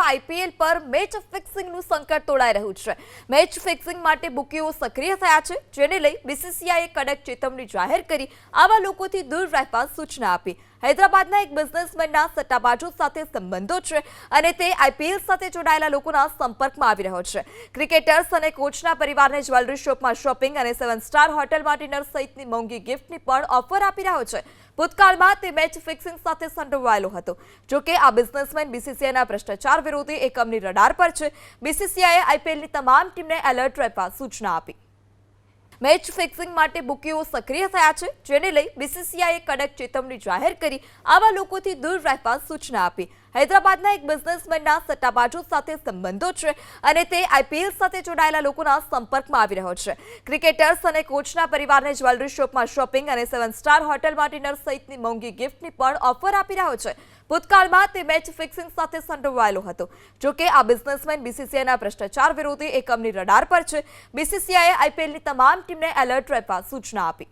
IPL પર match ફિક્સિંગનું સંકટ તોડાઈ રહ્યું છે। મેચ ફિક્સિંગ માટે બુકીઓ સક્રિય થયા છે, જેને લઈ બીસીસીઆઈએ કડક ચેતવણી જાહેર કરી આવા લોકોથી દૂર રહેવા સૂચના આપી। હૈદરાબાદના એક બિઝનેસમેનના સટ્ટાબાજો સાથે સંબંધો છે અને તે આઈપીએલ સાથે જોડાયેલા લોકોના સંપર્કમાં આવી રહ્યો છે। ક્રિકેટર્સ અને કોચના પરિવારને જ્વેલરી શોપમાં શોપિંગ અને 7 સ્ટાર હોટલમાં ડિનર સહિતની મોંઘી ગિફ્ટની પણ ઓફર આપી રહ્યો છે। ભૂતકાળમાં તે મેચ ફિક્સિંગ સાથે સંડોવાયેલો હતો। જોકે આ બિઝનેસમેન બીસીસીઆઈના ભ્રષ્ટાચાર વિરોધી એકમની રડાર પર છે। બીસીસીઆઈએ આઈપીએલની તમામ ટીમને એલર્ટ રહેવા સૂચના આપી। મેચ ફિક્સિંગ માટે બુકીઓ સક્રિય થયા છે, જેને લઈ બીસીસીઆઈએ કડક ચેતવણી જાહેર કરી આવા લોકોથી દૂર રહેવા સૂચના આપી। હૈદરાબાદના એક બિઝનેસમેનના સટ્ટાબાજો સાથે સંબંધો છે અને તે આઈપીએલ સાથે જોડાયેલા લોકોના સંપર્કમાં આવી રહ્યો છે। ક્રિકેટર્સ અને કોચના પરિવારને જ્વેલરી શોપમાં શોપિંગ અને 7 સ્ટાર હોટલમાં ડિનર સહિતની મોંઘી ગિફ્ટની પણ ઓફર આપી રહ્યો છે। ભૂતકાળમાં તે મેચ ફિક્સિંગ સાથે સંડોવાયેલો હતો। જોકે આ બિઝનેસમેન બીસીસીઆઈના ભ્રષ્ટાચાર વિરોધી એકમની રડાર પર છે। બીસીસીઆઈએ આઈપીએલની તમામ ટીમને એલર્ટ રહેવા સૂચના આપી।